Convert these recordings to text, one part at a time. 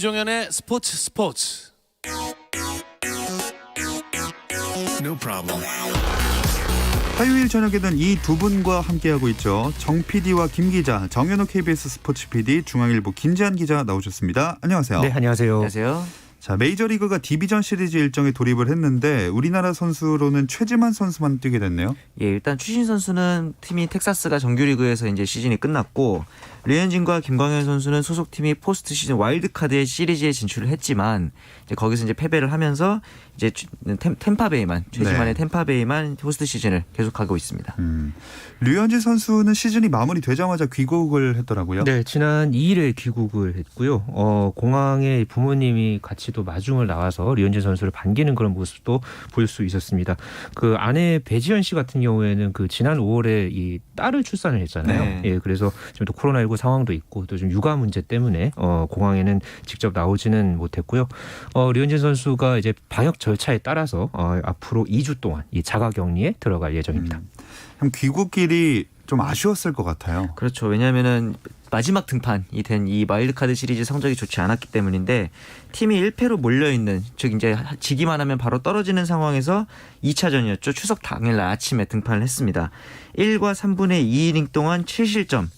김종현의 스포츠. No problem. 화요일 저녁에는 이 두 분과 함께하고 있죠. 정 PD와 김 기자, 정현호 KBS 스포츠 PD, 중앙일보 김지한 기자 나오셨습니다. 안녕하세요. 네, 안녕하세요. 안녕하세요. 자, 메이저리그가 디비전 시리즈 일정에 돌입을 했는데 우리나라 선수로는 최지만 선수만 뛰게 됐네요. 예, 일단 추신 선수는 팀이 텍사스가 정규리그에서 이제 시즌이 끝났고 류현진과 김광현 선수는 소속팀이 포스트 시즌 와일드카드의 시리즈에 진출을 했지만 이제 거기서 이제 패배를 하면서 이제 템파베이만 최지만의 템파베이만 포스트 시즌을 계속하고 있습니다. 류현진 선수는 시즌이 마무리되자마자 귀국을 했더라고요. 네, 지난 2일에 귀국을 했고요. 공항에 부모님이 같이 또 마중을 나와서 류현진 선수를 반기는 그런 모습도 볼 수 있었습니다. 그 아내 배지연 씨 같은 경우에는 그 지난 5월에 이 딸을 출산을 했잖아요. 네. 예, 그래서 지금 또 코로나19 상황도 있고 또 좀 육아 문제 때문에 공항에는 직접 나오지는 못했고요. 류현진 선수가 이제 방역 절차에 따라서 앞으로 2주 동안 이 자가격리에 들어갈 예정입니다. 참 귀국길이 좀 아쉬웠을 것 같아요. 그렇죠. 왜냐하면은 마지막 등판이 된 이 와일드카드 시리즈 성적이 좋지 않았기 때문인데 팀이 1패로 몰려있는, 즉 이제 지기만 하면 바로 떨어지는 상황에서 2차전이었죠. 추석 당일날 아침에 등판을 했습니다. 1과 3분의 2이닝 동안 7실점.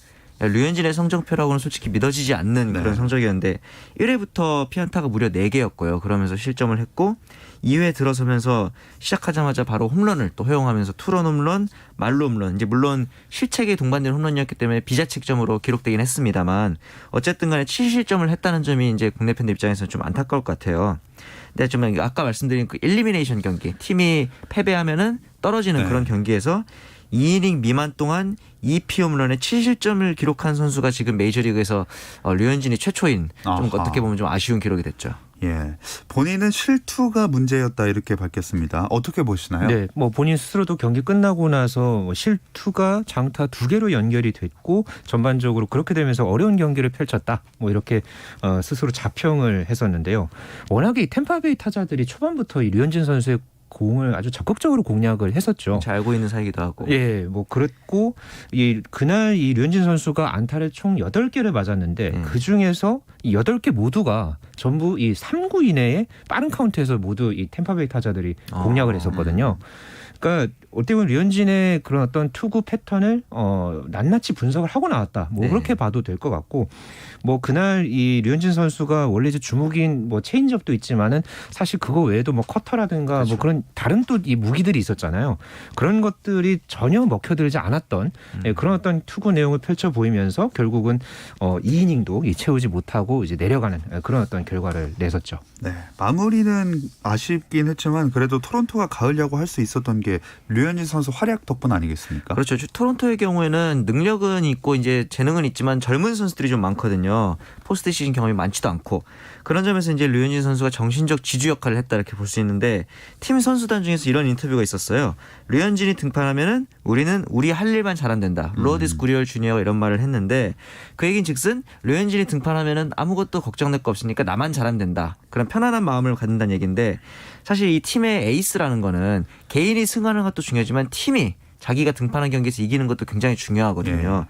류현진의 성적표라고는 솔직히 믿어지지 않는 그런 성적이었는데 1회부터 피안타가 무려 4개였고요. 그러면서 실점을 했고 2회 들어서면서 시작하자마자 바로 홈런을 또 허용하면서 투런 홈런, 말로 홈런. 이제 물론 실책에 동반된 홈런이었기 때문에 비자책점으로 기록되긴 했습니다만 어쨌든 간에 7실점을 했다는 점이 이제 국내 팬들 입장에서는 좀 안타까울 것 같아요. 근데 좀 아까 말씀드린 그 일리미네이션 경기, 팀이 패배하면은 떨어지는 그런 경기에서 2이닝 미만 동안 2피 홈런에 7실점을 기록한 선수가 지금 메이저리그에서 류현진이 최초인 좀 어떻게 보면 좀 아쉬운 기록이 됐죠. 예, 본인은 실투가 문제였다 이렇게 밝혔습니다. 어떻게 보시나요? 네, 뭐 본인 스스로도 경기 끝나고 나서 실투가 장타 2개로 연결이 됐고 전반적으로 그렇게 되면서 어려운 경기를 펼쳤다. 뭐 이렇게 스스로 자평을 했었는데요. 워낙에 이 템파베이 타자들이 초반부터 이 류현진 선수의 공을 아주 적극적으로 공략을 했었죠. 잘 알고 있는 사이기도 하고. 예, 뭐 그랬고 그날 이 류현진 선수가 안타를 총 8개를 맞았는데 그 중에서 이 8개 모두가 전부 이 3구 이내에 빠른 카운트에서 모두 이 템파베이 타자들이 공략을 했었거든요. 그러니까 어떻게 보면 류현진의 그런 어떤 투구 패턴을 낱낱이 분석을 하고 나왔다. 뭐 그렇게 봐도 될 것 같고, 뭐 그날 이 류현진 선수가 원래 이제 주무기인 뭐 체인지업도 있지만은 사실 그거 외에도 뭐 커터라든가 뭐 그런 다른 또 이 무기들이 있었잖아요. 그런 것들이 전혀 먹혀들지 않았던 그런 어떤 투구 내용을 펼쳐 보이면서 결국은 2이닝도 채우지 못하고 이제 내려가는 그런 어떤 결과를 내섰죠. 네, 마무리는 아쉽긴 했지만 그래도 토론토가 가을 야구 할 수 있었던 게 류현진 선수 활약 덕분 아니겠습니까? 그렇죠. 토론토의 경우에는 능력은 있고 이제 재능은 있지만 젊은 선수들이 좀 많거든요. 포스트 시즌 경험이 많지도 않고 그런 점에서 이제 류현진 선수가 정신적 지주 역할을 했다 이렇게 볼 수 있는데 팀 선수단 중에서 이런 인터뷰가 있었어요. 류현진이 등판하면은 우리는 우리 할 일만 잘하면 된다. 로디스 구리얼 주니어가 이런 말을 했는데 그 얘기인즉슨 류현진이 등판하면은 아무것도 걱정될 거 없으니까 나만 잘하면 된다. 그런 편안한 마음을 갖는다는 얘기인데 사실 이 팀의 에이스라는 거는 개인이 승하는 것도 중요하지만 팀이 자기가 등판한 경기에서 이기는 것도 굉장히 중요하거든요.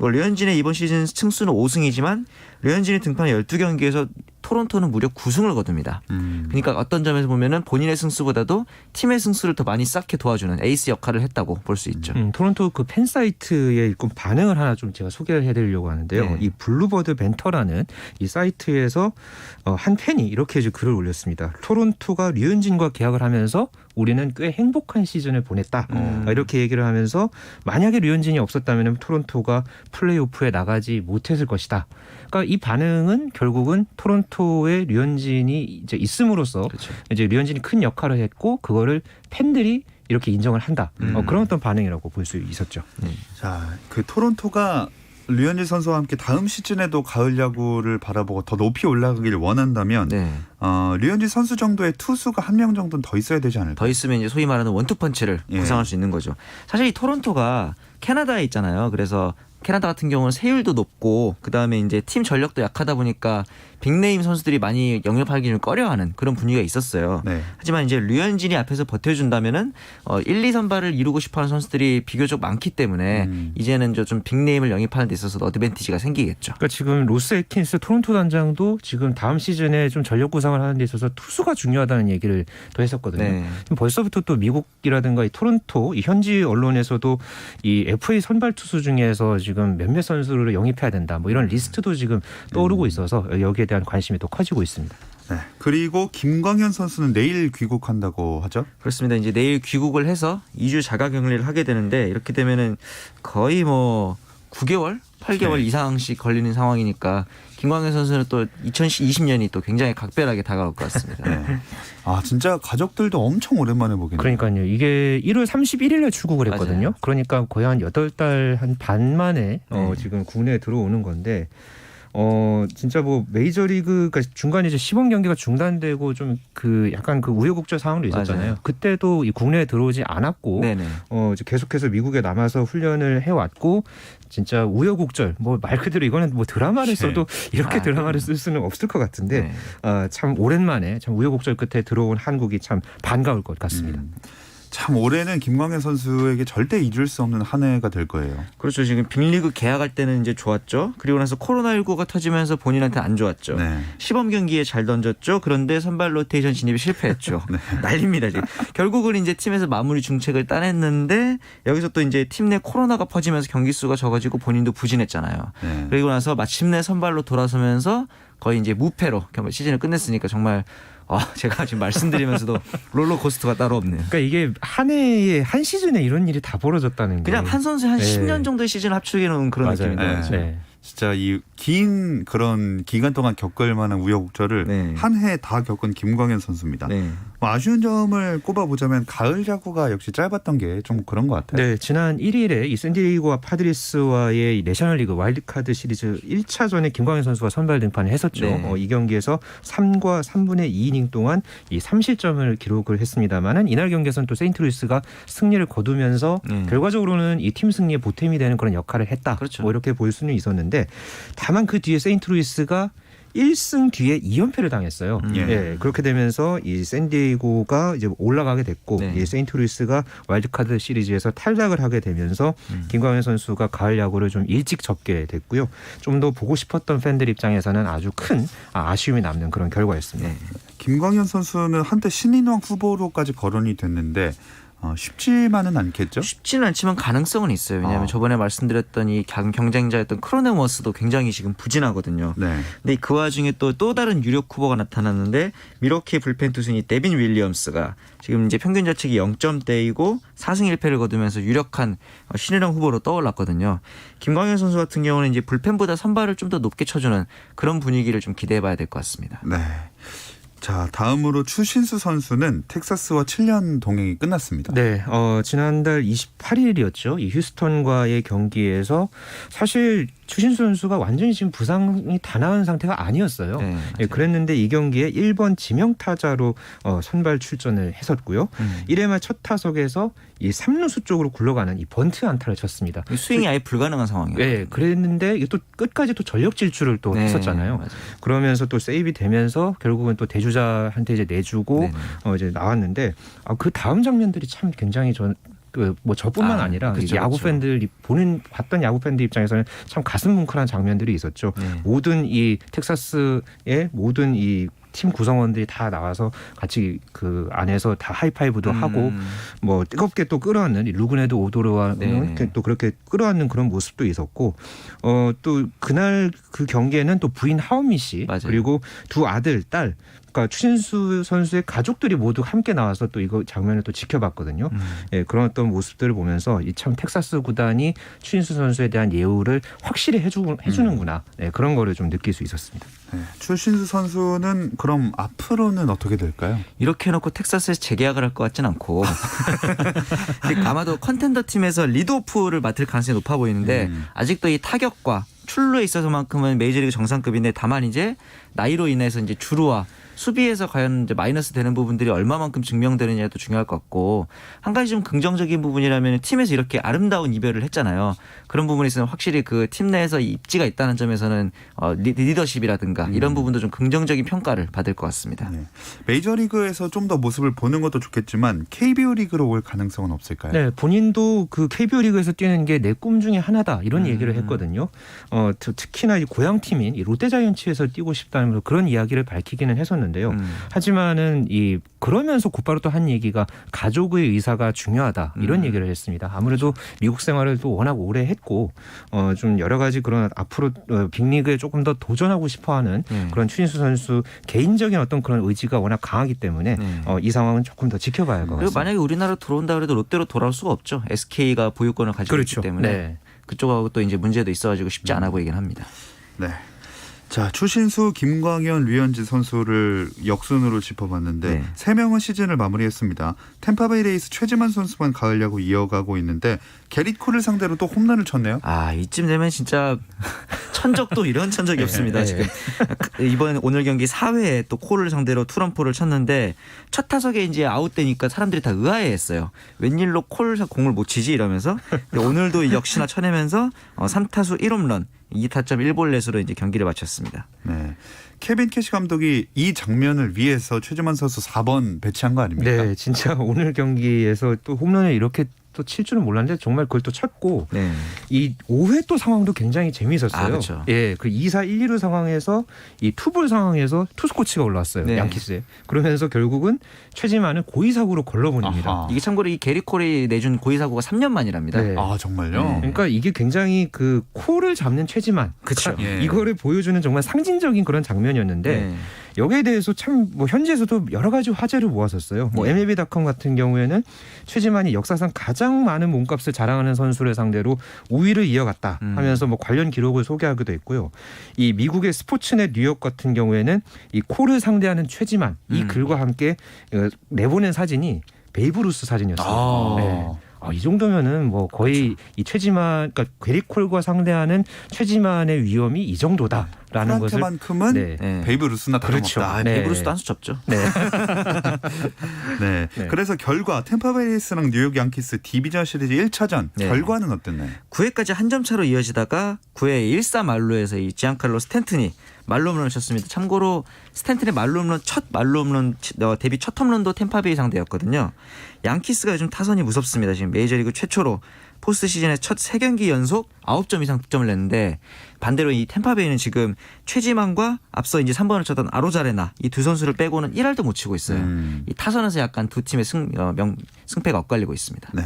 류현진의 이번 시즌 승수는 5승이지만 류현진이 등판한 12경기에서 토론토는 무려 9승을 거둡니다. 그러니까 어떤 점에서 보면은 본인의 승수보다도 팀의 승수를 더 많이 쌓게 도와주는 에이스 역할을 했다고 볼 수 있죠. 토론토 그 팬 사이트에 반응을 하나 좀 제가 소개를 해드리려고 하는데요. 이 블루버드 벤터라는 이 사이트에서 한 팬이 이렇게 글을 올렸습니다. 토론토가 류현진과 계약을 하면서 우리는 꽤 행복한 시즌을 보냈다. 이렇게 얘기를 하면서 만약에 류현진이 없었다면 토론토가 플레이오프에 나가지 못했을 것이다. 그러니까 이 반응은 결국은 토론토의 류현진이 이제 있음으로써 이제 류현진이 큰 역할을 했고 그거를 팬들이 이렇게 인정을 한다. 그런 어떤 반응이라고 볼 수 있었죠. 자, 그 토론토가 류현진 선수와 함께 다음 시즌에도 가을 야구를 바라보고 더 높이 올라가길 원한다면 류현진 선수 정도의 투수가 한 명 정도는 더 있어야 되지 않을까? 더 있으면 이제 소위 말하는 원투펀치를 구상할 수 있는 거죠. 사실 이 토론토가 캐나다에 있잖아요. 그래서 캐나다 같은 경우는 세율도 높고 그다음에 이제 팀 전력도 약하다 보니까 빅네임 선수들이 많이 영입하기 좀 꺼려하는 그런 분위기가 있었어요. 네. 하지만 이제 류현진이 앞에서 버텨준다면은 1, 2 선발을 이루고 싶어하는 선수들이 비교적 많기 때문에 이제는 좀 빅네임을 영입하는 데 있어서 어드밴티지가 생기겠죠. 그러니까 지금 로스 애킨스 토론토 단장도 지금 다음 시즌에 좀 전력 구상을 하는 데 있어서 투수가 중요하다는 얘기를 또 했었거든요. 네. 벌써부터 또 미국이라든가 이 토론토 이 현지 언론에서도 이 FA 선발 투수 중에서 지금 몇몇 선수를 영입해야 된다. 뭐 이런 리스트도 지금 떠오르고 있어서 여기에 대한 관심이 더 커지고 있습니다. 네. 그리고 김광현 선수는 내일 귀국한다고 하죠? 그렇습니다. 이제 내일 귀국을 해서 2주 자가격리를 하게 되는데 이렇게 되면은 거의 뭐 9개월, 8개월 네. 이상씩 걸리는 상황이니까 김광현 선수는 또 2020년이 또 굉장히 각별하게 다가올 것 같습니다. 네. 아 진짜 가족들도 엄청 오랜만에 보겠네요. 그러니까요. 이게 1월 31일에 출국을 했거든요. 맞아요. 그러니까 거의 한 8달 한 반 만에 지금 국내에 들어오는 건데 진짜 뭐 메이저리그 그러니까 중간에 이제 시범 경기가 중단되고 좀 그 약간 그 우여곡절 상황도 있었잖아요. 맞아요. 그때도 이 국내에 들어오지 않았고 네네. 이제 계속해서 미국에 남아서 훈련을 해왔고 진짜 우여곡절 뭐 말 그대로 이거는 뭐 드라마를 써도 이렇게 드라마를 쓸 수는 없을 것 같은데 네. 참 오랜만에 참 우여곡절 끝에 들어온 한국이 참 반가울 것 같습니다. 참 올해는 김광현 선수에게 절대 잊을 수 없는 한 해가 될 거예요. 그렇죠. 지금 빅리그 계약할 때는 이제 좋았죠. 그리고 나서 코로나19가 터지면서 본인한테 안 좋았죠. 네. 시범 경기에 잘 던졌죠. 그런데 선발 로테이션 진입이 실패했죠. 네. 난립니다 지금. 결국은 이제 팀에서 마무리 중책을 따냈는데 여기서 또 이제 팀 내 코로나가 퍼지면서 경기 수가 적어지고 본인도 부진했잖아요. 네. 그리고 나서 마침내 선발로 돌아서면서 거의 이제 무패로 시즌을 끝냈으니까 정말 제가 지금 말씀드리면서도 롤러코스터가 따로 없네요. 그러니까 이게 한 해에 한 시즌에 이런 일이 다 벌어졌다는 게 그냥 한 선수의 한 네. 10년 정도의 시즌을 합치게 놓은 그런 맞아요. 느낌인데. 네. 진짜 이 긴 그런 기간 동안 겪을 만한 우여곡절을 네. 한 해 다 겪은 김광현 선수입니다. 네. 뭐 아쉬운 점을 꼽아보자면 가을 야구가 역시 짧았던 게 좀 그런 것 같아요. 네, 지난 1일에 이 샌디에이고와 파드리스와의 내셔널리그 와일드카드 시리즈 1차전에 김광현 선수가 선발 등판을 했었죠. 네. 이 경기에서 3과 3분의 2이닝 동안 이 3실점을 기록을 했습니다만은 이날 경기에서는 또 세인트루이스가 승리를 거두면서 결과적으로는 이 팀 승리에 보탬이 되는 그런 역할을 했다. 그렇죠. 뭐 이렇게 볼 수는 있었는데 다만 그 뒤에 세인트루이스가 1승 뒤에 2연패를 당했어요. 예, 그렇게 되면서 이 샌디에이고가 이제 올라가게 됐고 네. 이 세인트루이스가 와일드카드 시리즈에서 탈락을 하게 되면서 김광현 선수가 가을 야구를 좀 일찍 접게 됐고요. 좀 더 보고 싶었던 팬들 입장에서는 아주 큰 아쉬움이 남는 그런 결과였습니다. 네. 김광현 선수는 한때 신인왕 후보로까지 거론이 됐는데 쉽지만은 않겠죠? 쉽지는 않지만 가능성은 있어요. 왜냐하면 저번에 말씀드렸던 이 경쟁자였던 크로네머스도 굉장히 지금 부진하거든요. 네. 근데 그 와중에 또 다른 유력 후보가 나타났는데 미러키 불펜 투수인 데빈 윌리엄스가 지금 이제 평균 자책이 0점대이고 4승 1패를 거두면서 유력한 신인왕 후보로 떠올랐거든요. 김광현 선수 같은 경우는 이제 불펜보다 선발을 좀 더 높게 쳐주는 그런 분위기를 좀 기대해봐야 될 것 같습니다. 네. 자, 다음으로 추신수 선수는 텍사스와 7년 동행이 끝났습니다. 네, 지난달 28일이었죠. 이 휴스턴과의 경기에서 사실 추신수 선수가 완전히 지금 부상이 다 나은 상태가 아니었어요. 네, 예, 그랬는데 이 경기에 1번 지명 타자로 선발 출전을 했었고요. 1회 말 첫 타석에서 이 3루수 쪽으로 굴러가는 이 번트 안타를 쳤습니다. 스윙이 아예 불가능한 상황이에요. 네, 그랬는데 이게 또 끝까지 또 전력 질주를 또 했었잖아요. 맞아요. 그러면서 또 세이브 되면서 결국은 또 대주자한테 이제 내주고 네네. 이제 나왔는데 그 다음 장면들이 참 굉장히 뭐 저뿐만 아니라 그렇죠, 야구 그렇죠. 팬들 봤던 야구 팬들 입장에서는 참 가슴 뭉클한 장면들이 있었죠. 네. 모든 이 텍사스의 모든 이 팀 구성원들이 다 나와서 같이 그 안에서 다 하이파이브도 하고 뭐 뜨겁게 또 끌어안는 이 루그네도 오도르와는 네네. 또 그렇게 끌어안는 그런 모습도 있었고 또 그날 그 경기에는 또 부인 하은미 씨 맞아요. 그리고 두 아들 딸 그러니까 추신수 선수의 가족들이 모두 함께 나와서 또 이거 장면을 또 지켜봤거든요. 예, 그런 어떤 모습들을 보면서 이 참 텍사스 구단이 추신수 선수에 대한 예우를 확실히 해주는구나. 네, 그런 거를 좀 느낄 수 있었습니다. 네. 추신수 선수는 그럼 앞으로는 어떻게 될까요? 이렇게 해놓고 텍사스에서 재계약을 할 것 같진 않고 아마도 컨텐더 팀에서 리드오프를 맡을 가능성이 높아 보이는데 아직도 이 타격과 출루에 있어서만큼은 메이저리그 정상급인데 다만 이제 나이로 인해서 이제 주루와 수비에서 과연 이제 마이너스 되는 부분들이 얼마만큼 증명되느냐도 중요할 것 같고 한 가지 좀 긍정적인 부분이라면 팀에서 이렇게 아름다운 이별을 했잖아요. 그런 부분에서는 확실히 그 팀 내에서 입지가 있다는 점에서는 리더십이라든가 이런 부분도 좀 긍정적인 평가를 받을 것 같습니다. 네. 메이저리그에서 좀 더 모습을 보는 것도 좋겠지만 KBO 리그로 올 가능성은 없을까요? 네, 본인도 그 KBO 리그에서 뛰는 게 내 꿈 중에 하나다 이런 얘기를 했거든요. 특히나 이 고향 팀인 이 롯데자이언츠에서 뛰고 싶다는 그런 이야기를 밝히기는 했었는데요. 하지만은 이 그러면서 곧바로 또 한 얘기가 가족의 의사가 중요하다 이런 얘기를 했습니다. 아무래도 미국 생활을 또 워낙 오래 했고 좀 여러 가지 그런 앞으로 빅리그에 조금 더 도전하고 싶어하는 그런 추신수 선수 개인적인 어떤 그런 의지가 워낙 강하기 때문에 이 상황은 조금 더 지켜봐야 할 것 그리고 같습니다. 만약에 우리나라 들어온다 그래도 롯데로 돌아올 수가 없죠. SK가 보유권을 가지고 그렇죠. 있기 때문에 네. 그쪽하고 또 이제 문제도 있어가지고 쉽지 않아 보이긴 합니다. 네. 자, 추신수, 김광현, 류현진 선수를 역순으로 짚어봤는데 네. 3명은 시즌을 마무리했습니다. 템파베이 레이스 최지만 선수만 가을 야구 이어가고 있는데 게릿 콜을 상대로 또 홈런을 쳤네요. 아 이쯤 되면 진짜 천적도 이런 천적이 없습니다. 지금 이번 오늘 경기 4회에 또 콜을 상대로 투런포를 쳤는데 첫 타석에 이제 아웃되니까 사람들이 다 의아해했어요. 웬일로 콜 공을 못 치지 이러면서 근데 오늘도 역시나 쳐내면서 3타수 1홈런 2타점 1볼넷으로 이제 경기를 마쳤습니다. 네. 케빈 캐시 감독이 이 장면을 위해서 최지만 선수 4번 배치한 거 아닙니까? 네, 진짜 오늘 경기에서 또 홈런을 이렇게 또 칠 줄은 몰랐는데 정말 그걸 또 쳤고 네. 이 5회 또 상황도 굉장히 재미있었어요. 아, 그렇죠. 예, 그 2사 1, 2루 상황에서 이 투볼 상황에서 투수 코치가 올라왔어요. 네. 양키스에. 그러면서 결국은 최지만을 고의사구로 걸러버립니다. 아하. 이게 참고로 이 게리 콜이 내준 고의 사고가 3년 만이랍니다. 네. 아, 정말요? 네. 그러니까 이게 굉장히 그 콜을 잡는 최지만 그쵸. 예. 이거를 보여주는 정말 상징적인 그런 장면이었는데 네. 여기에 대해서 참 뭐 현지에서도 여러 가지 화제를 모았었어요. 뭐 MLB.com 같은 경우에는 최지만이 역사상 가장 많은 몸값을 자랑하는 선수를 상대로 우위를 이어갔다 하면서 뭐 관련 기록을 소개하기도 했고요. 이 미국의 스포츠넷 뉴욕 같은 경우에는 이 콜을 상대하는 최지만 이 글과 함께 내보낸 사진이 베이브 루스 사진이었어요. 아. 네. 이 정도면은 뭐 거의 이 최지만, 그러니까 게리콜과 상대하는 최지만의 위험이 이 정도다라는 것을 프란트만큼은 네. 네. 베이브 루스나 그렇죠. 다름없다. 아, 네. 베이브루스도 한수 접죠. 네. 네. 네. 그래서 결과 템파베이 레이스랑 뉴욕 양키스 디비전 시리즈 1차전 네. 결과는 어땠나요? 9회까지 한 점 차로 이어지다가 9회 1사 말루에서 이 지안칼로 스탠튼이 말루 홈런을 쳤습니다. 참고로 스탠튼의 말루 홈런 데뷔 첫 홈런도 템파베이 상대였거든요. 양키스가 요즘 타선이 무섭습니다. 지금 메이저리그 최초로 포스트 시즌의 첫 3경기 연속 9점 이상 득점을 냈는데 반대로 이 템파베이는 지금 최지만과 앞서 이제 3번을 쳤던 아로자레나 이 두 선수를 빼고는 1할도 못 치고 있어요. 이 타선에서 약간 두 팀의 승패가 엇갈리고 있습니다. 네.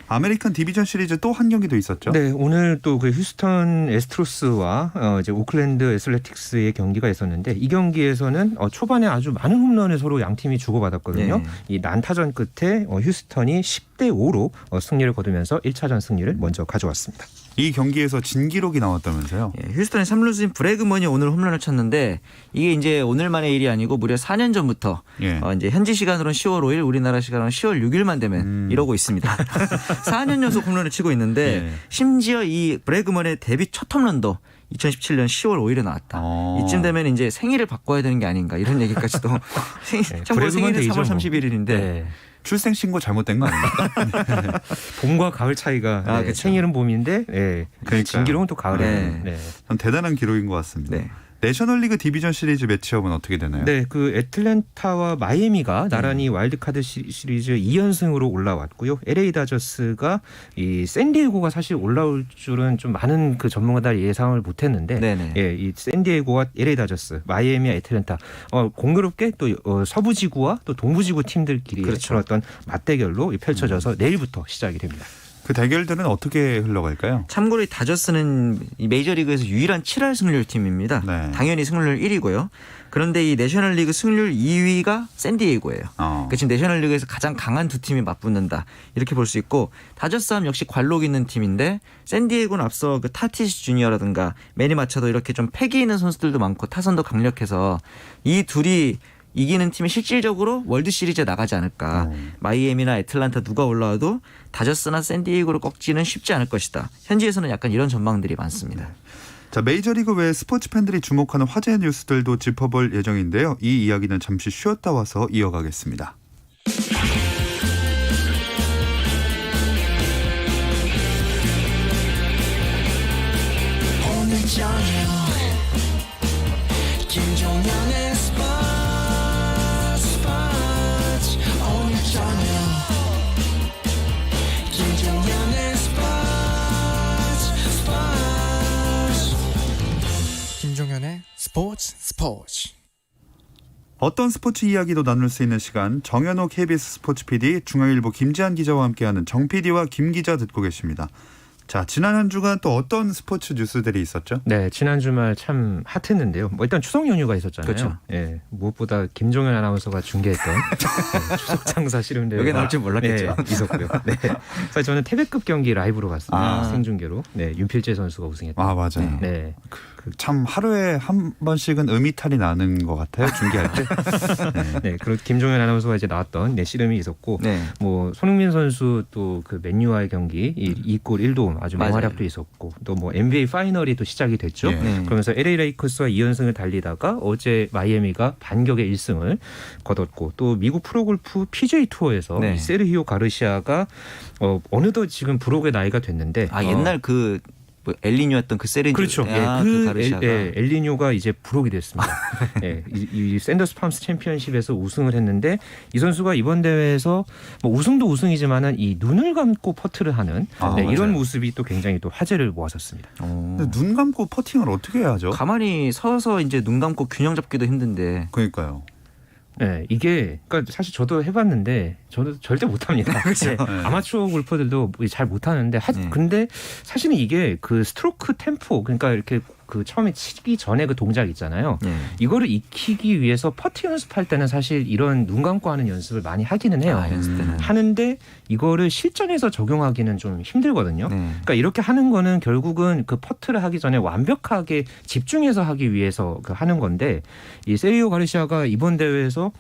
아메리칸 디비전 시리즈 또 한 경기도 있었죠? 네, 오늘 또 그 휴스턴 애스트로스와 이제 오클랜드 애슬레틱스의 경기가 있었는데 이 경기에서는 초반에 아주 많은 홈런을 서로 양 팀이 주고받았거든요. 네. 이 난타전 끝에 휴스턴이 10대 5로 승리를 거두면서 1차전 승리를 먼저 가져왔습니다. 이 경기에서 진기록이 나왔다면서요? 예, 휴스턴의 3루수인 브래그먼이 오늘 홈런을 쳤는데 이게 이제 오늘만의 일이 아니고 무려 4년 전부터 예. 이제 현지 시간으로는 10월 5일, 우리나라 시간으로는 10월 6일만 되면 이러고 있습니다. 4년 연속 홈런을 치고 있는데 예. 심지어 이 브래그먼의 데뷔 첫 홈런도 2017년 10월 5일에 나왔다. 이쯤 되면 이제 생일을 바꿔야 되는 게 아닌가 이런 얘기까지도. 참고로 생일은 3월 31일인데. 네. 출생 신고 잘못된 거 아닙니까? 봄과 가을 차이가 그쵸. 생일은 봄인데 그러니까요. 진기록은 또 가을에. 네. 네. 참 대단한 기록인 것 같습니다. 네. 내셔널리그 디비전 시리즈 매치업은 어떻게 되나요? 네, 그 애틀랜타와 마이애미가 나란히 와일드카드 시리즈 2연승으로 올라왔고요. LA 다저스가 이 샌디에고가 사실 올라올 줄은 좀 많은 그 전문가들 예상을 못했는데, 네네. 예, 이 샌디에고와 LA 다저스, 마이애미와 애틀랜타 공교롭게 또 서부지구와 또 동부지구 팀들끼리 그렇죠. 그런 어떤 맞대결로 펼쳐져서 내일부터 시작이 됩니다. 그 대결들은 어떻게 흘러갈까요? 참고로 이 다저스는 이 메이저리그에서 유일한 7할 승률 팀입니다. 네. 당연히 승률 1위고요. 그런데 이 내셔널리그 승률 2위가 샌디에이고예요. 그러니까 지금 내셔널리그에서 가장 강한 두 팀이 맞붙는다 이렇게 볼 수 있고 다저스함 역시 관록 있는 팀인데 샌디에이고는 앞서 그 타티스 주니어라든가 매니 마차도 이렇게 좀 패기 있는 선수들도 많고 타선도 강력해서 이 둘이 이기는 팀이 실질적으로 월드시리즈에 나가지 않을까. 마이애미나 애틀란타 누가 올라와도 다저스나 샌디에이고를 꺾지는 쉽지 않을 것이다. 현지에서는 약간 이런 전망들이 많습니다. 자, 메이저리그 외에 스포츠 팬들이 주목하는 화제 뉴스들도 짚어볼 예정인데요. 이 이야기는 잠시 쉬었다 와서 이어가겠습니다. 오늘 저녁 김종현의 스포츠 오늘 저녁 김종현의 스포츠 김종현의 스포츠. 어떤 스포츠 이야기도 나눌 수 있는 시간, 정현호 KBS 스포츠 PD, 중앙일보 김지한 기자와 함께하는 정 PD와 김 기자 듣고 계십니다. 자, 지난 한 주간 또 어떤 스포츠 뉴스들이 있었죠? 네, 지난 주말 참 핫했는데요. 뭐 일단 추석 연휴가 있었잖아요. 그렇죠. 예, 무엇보다 김종현 아나운서가 중계했던 네, 추석 장사 씨름대회 여기 나올 줄 몰랐겠죠. 네, 있었고요. 네, 사실 저는 태백급 경기 라이브로 봤습니다. 생중계로. 네, 윤필재 선수가 우승했던. 아, 맞아요. 네. 참 하루에 한 번씩은 음이탈이 나는 것 같아요. 중계할 때. 네, 그리고 김종현 아나운서가 이제 나왔던 네, 씨름이 있었고, 네. 뭐 손흥민 선수 또 그 맨유와의 경기 2골 1도움 아주 맞아요. 맹활약도 있었고, 또 뭐 NBA 파이널이 또 시작이 됐죠. 예. 네. 그러면서 LA 레이커스와 2연승을 달리다가 어제 마이애미가 반격의 1승을 거뒀고, 또 미국 프로골프 PGA 투어에서 네. 이 세르히오 가르시아가 어느덧 지금 브록의 나이가 됐는데, 아 옛날 그 뭐 엘리뇨였던 그 세렌지. 그렇죠. 예, 그 가르시아가. 엘리뇨가 이제 부록이 됐습니다. 예, 이 샌더스 팜스 챔피언십에서 우승을 했는데, 이 선수가 이번 대회에서 뭐 우승도 우승이지만은 이 눈을 감고 퍼트를 하는 네, 이런 맞아요. 모습이 또 굉장히 또 화제를 모았었습니다. 근데 눈 감고 퍼팅을 어떻게 해야죠? 가만히 서서 이제 눈 감고 균형 잡기도 힘든데. 그러니까요. 네, 이게 그러니까 사실 저도 해봤는데 저도 절대 못합니다. 네, 아마추어 골퍼들도 잘 못하는데 네. 근데 사실은 이게 그 스트로크 템포, 그러니까 이렇게 그 처음에 치기 전에 그 동작 있잖아요. 네. 이거를 익히기 위해서 퍼팅 연습할 때는 사실 이런 눈 감고 하는 연습을 많이 하기는 해요. 아, 연습 때는. 하는데 이거를 실전에서 적용하기는 좀 힘들거든요. 네. 그러니까 이렇게 하는 거는 결국은 그 퍼트를 하기 전에 완벽하게 집중해서 하기 위해서 그 하는 건데, 이 세리오 가르시아가 이번 대회에서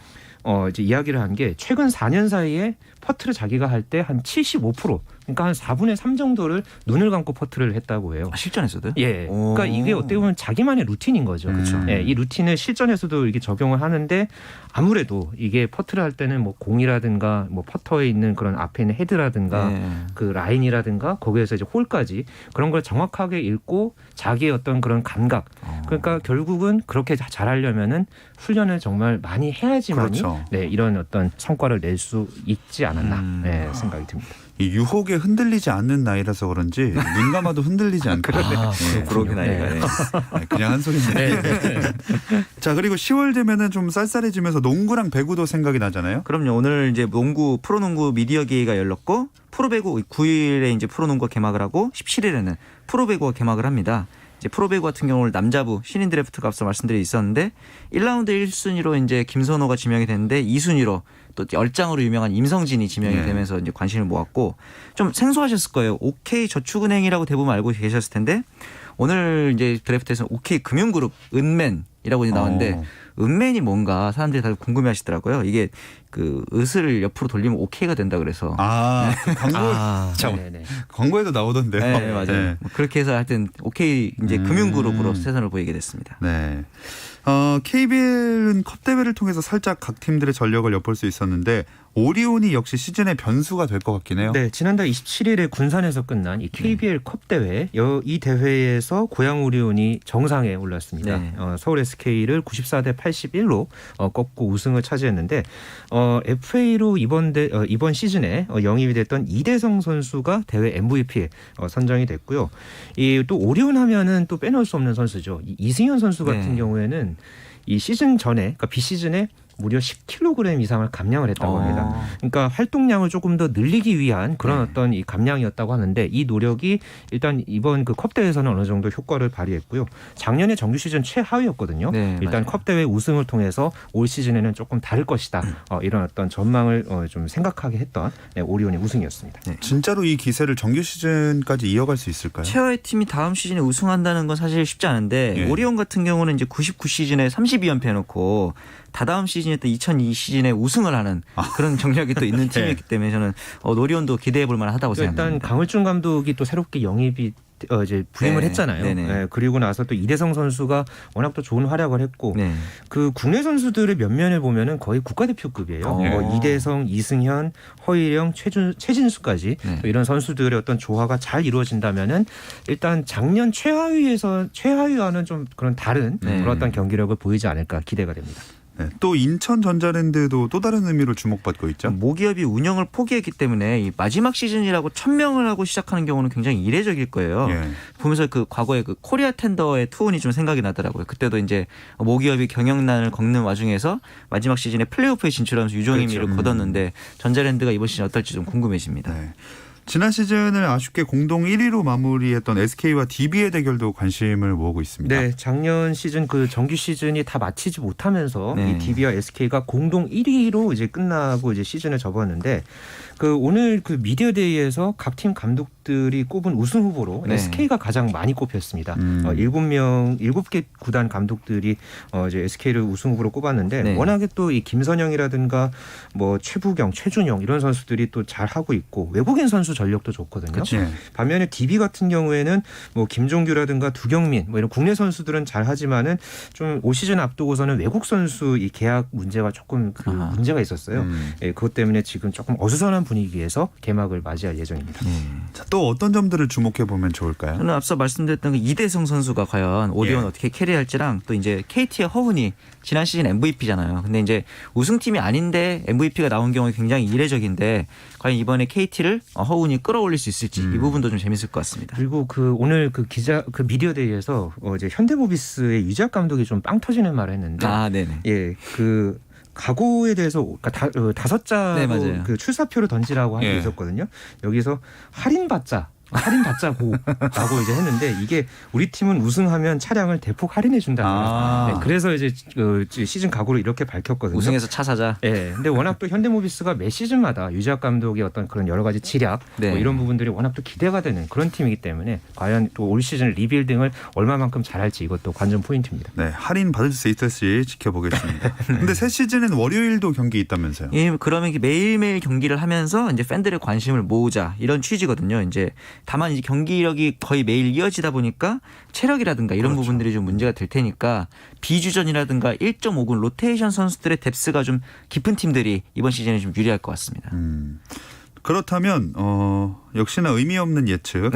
이제 이야기를 한 게 최근 4년 사이에 퍼트를 자기가 할 때 한 75%, 그러니까 한 4분의 3 정도를 눈을 감고 퍼트를 했다고 해요. 아, 실전에서도요? 예. 오. 그러니까 이게 어떻게 보면 자기만의 루틴인 거죠. 그렇죠. 예, 이 루틴을 실전에서도 이게 적용을 하는데, 아무래도 이게 퍼트를 할 때는 뭐 공이라든가 뭐 퍼터에 있는 그런 앞에 있는 헤드라든가 네. 그 라인이라든가 거기에서 이제 홀까지 그런 걸 정확하게 읽고 자기의 어떤 그런 감각. 그러니까 결국은 그렇게 잘하려면은 훈련을 정말 많이 해야지만이 그렇죠. 네, 이런 어떤 성과를 낼 수 있지 않았나 네, 생각이 듭니다. 이 유혹에 흔들리지 않는 나이라서 그런지 눈 감아도 흔들리지 않거든요. 네. 브록의 나이가. 네. 네. 네, 그냥 한 소리인데. 자, 그리고 10월 되면은 좀 쌀쌀해지면서 농구랑 배구도 생각이 나잖아요. 그럼요. 오늘 이제 농구 프로농구 미디어 게이가 열렸고, 프로배구 9일에 이제 프로농구가 개막을 하고 17일에는 프로배구가 개막을 합니다. 이제 프로배구 같은 경우는 남자부 신인 드래프트가 앞서 말씀드려 있었는데, 1라운드 1순위로 이제 김선호가 지명이 됐는데 2순위로 또 열장으로 유명한 임성진이 지명이 네. 되면서 이제 관심을 모았고, 좀 생소하셨을 거예요. OK 저축은행이라고 대부분 알고 계셨을 텐데, 오늘 이제 드래프트에서 OK 금융그룹 은맨이라고 이제 나왔는데, 은맨이 뭔가 사람들이 다들 궁금해하시더라고요. 이게 그 으스를 옆으로 돌리면 OK가 된다 그래서. 네네. 광고에도 나오던데요. 네, 맞아요. 네. 뭐 그렇게 해서 하여튼 OK 이제 금융그룹으로 세선을 보이게 됐습니다. 네. KBL은 컵 대회를 통해서 살짝 각 팀들의 전력을 엿볼 수 있었는데, 오리온이 역시 시즌의 변수가 될 것 같긴 해요. 네, 지난달 27일에 군산에서 끝난 이 KBL 컵 대회, 이 대회에서 고양 오리온이 정상에 올랐습니다. 네. 서울 SK를 94대 81로 꺾고 우승을 차지했는데, FA로 이번 시즌에 영입이 됐던 이대성 선수가 대회 MVP에 선정이 됐고요. 이 또 오리온 하면은 또 빼놓을 수 없는 선수죠. 이승현 선수 같은 네. 경우에는 이 시즌 전에, 그러니까 비시즌에 무려 10kg 이상을 감량을 했다고 합니다. 그러니까 활동량을 조금 더 늘리기 위한 그런 어떤 이 감량이었다고 하는데, 이 노력이 일단 이번 그 컵 대회에서는 어느 정도 효과를 발휘했고요. 작년에 정규 시즌 최하위였거든요. 네, 일단 맞아요. 컵 대회 우승을 통해서 올 시즌에는 조금 다를 것이다. 이런 어떤 전망을 좀 생각하게 했던 오리온의 우승이었습니다. 진짜로 이 기세를 정규 시즌까지 이어갈 수 있을까요? 최하위 팀이 다음 시즌에 우승한다는 건 사실 쉽지 않은데, 예. 오리온 같은 경우는 이제 99 시즌에 32연패 해놓고 다다음 시즌이었던 2002 시즌에 우승을 하는 그런 경력이 또 있는 팀이었기 때문에 저는 오리온도 기대해 볼 만하다고 일단 생각합니다. 강을준 감독이 또 새롭게 영입이 이제 부임을 네. 했잖아요. 네네. 네, 그리고 나서 또 이대성 선수가 워낙 또 좋은 활약을 했고 네. 그 국내 선수들의 면면을 보면은 거의 국가대표급이에요. 어. 이대성, 이승현, 허일영, 최진수까지 네. 또 이런 선수들의 어떤 조화가 잘 이루어진다면은 일단 작년 최하위와는 좀 그런 다른 네. 그런 어떤 경기력을 보이지 않을까 기대가 됩니다. 네, 또 인천 전자랜드도 또 다른 의미로 주목받고 있죠. 모기업이 운영을 포기했기 때문에 이 마지막 시즌이라고 천명을 하고 시작하는 경우는 굉장히 이례적일 거예요. 예. 보면서 그 과거에 그 코리아 텐더의 투혼이 좀 생각이 나더라고요. 그때도 이제 모기업이 경영난을 겪는 와중에서 마지막 시즌에 플레이오프에 진출하면서 유종의미를 그렇죠. 거뒀는데 전자랜드가 이번 시즌 어떨지 좀 궁금해집니다. 네. 지난 시즌을 아쉽게 공동 1위로 마무리했던 SK와 DB의 대결도 관심을 모으고 있습니다. 네, 작년 시즌 그 정규 시즌이 다 마치지 못하면서 네. 이 DB와 SK가 공동 1위로 이제 끝나고 이제 시즌을 접었는데 그 오늘 그 미디어 데이에서 각 팀 감독들이 꼽은 우승 후보로 네. SK가 가장 많이 꼽혔습니다. 음. 7개 구단 감독들이 이제 SK를 우승 후보로 꼽았는데 네. 워낙에 또 이 김선영이라든가 뭐 최부경, 최준용 이런 선수들이 또 잘 하고 있고 외국인 선수 전력도 좋거든요. 예. 반면에 DB 같은 경우에는 뭐 김종규라든가 두경민 뭐 이런 국내 선수들은 잘하지만은 좀 올 시즌 앞두고서는 외국 선수 이 계약 문제가 조금 그 아하. 문제가 있었어요. 예, 그것 때문에 지금 조금 어수선한 분위기에서 개막을 맞이할 예정입니다. 자, 또 어떤 점들을 주목해 보면 좋을까요? 저는 앞서 말씀드렸던 그 이대성 선수가 과연 오디온 예. 어떻게 캐리할지랑 또 이제 KT의 허훈이 지난 시즌 MVP잖아요. 근데 이제 우승팀이 아닌데 MVP가 나온 경우에 굉장히 이례적인데 과연 이번에 KT를 허훈이 끌어올릴 수 있을지 이 부분도 좀 재밌을 것 같습니다. 그리고 그 오늘 그 미디어 데이에서 이제 현대모비스의 유작 감독이 좀 빵 터지는 말을 했는데 아, 네네. 예, 그 각오에 대해서 그러니까 다섯 자로 네, 맞아요. 그 출사표를 던지라고 한 게 예. 있었거든요. 여기서 할인받자라고 이제 했는데 이게 우리 팀은 우승하면 차량을 대폭 할인해 준다. 아. 네, 그래서 이제 시즌 각오를 이렇게 밝혔거든요. 우승해서 차 사자. 예. 근데 워낙 또 현대모비스가 매 시즌마다 유작 감독의 어떤 그런 여러 가지 지략 네. 뭐 이런 부분들이 워낙 또 기대가 되는 그런 팀이기 때문에 과연 또 올 시즌 리빌딩을 얼마만큼 잘할지 이것도 관전 포인트입니다. 네, 할인 받을 수 있을지 지켜보겠습니다. 근데 새 시즌엔 월요일도 경기 있다면서요? 예, 그러면 이게 매일매일 경기를 하면서 이제 팬들의 관심을 모으자 이런 취지거든요. 이제 다만 이제 경기력이 거의 매일 이어지다 보니까 체력이라든가 이런 부분들이 좀 문제가 될 테니까 비주전이라든가 1.5군 로테이션 선수들의 뎁스가 좀 깊은 팀들이 이번 시즌에 좀 유리할 것 같습니다. 그렇다면 역시나 의미 없는 예측.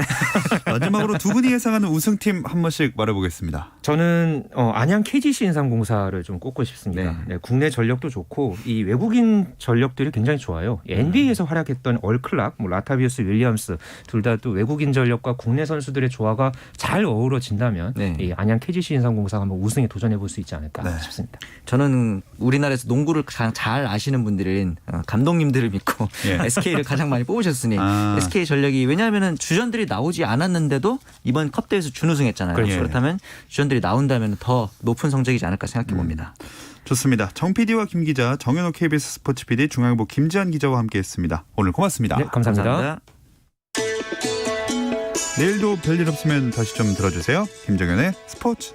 마지막으로 두 분이 예상하는 우승팀 한 번씩 말해보겠습니다. 저는 안양 KGC 인삼공사를 좀 꼽고 싶습니다. 네. 네, 국내 전력도 좋고 이 외국인 전력들이 굉장히 좋아요. NBA에서 활약했던 얼클락, 뭐 라타비우스 윌리엄스 둘 다 또 외국인 전력과 국내 선수들의 조화가 잘 어우러진다면 네. 이 안양 KGC 인삼공사가 한번 우승에 도전해 볼 수 있지 않을까 네. 싶습니다. 저는 우리나라에서 농구를 가장 잘 아시는 분들은 감독님들을 믿고 예. SK를 가장 많이 뽑으셨으니 SK 전력이 왜냐하면 주전들이 나오지 않았는데도 이번 컵대회에서 준우승했잖아요. 그렇죠. 그렇다면 주전들이 나온다면 더 높은 성적이지 않을까 생각해 봅니다. 좋습니다. 정 PD와 김 기자, 정현호 KBS 스포츠 PD, 중앙일보 김지한 기자와 함께했습니다. 오늘 고맙습니다. 네, 감사합니다. 감사합니다. 내일도 별일 없으면 다시 좀 들어주세요. 김정현의 스포츠.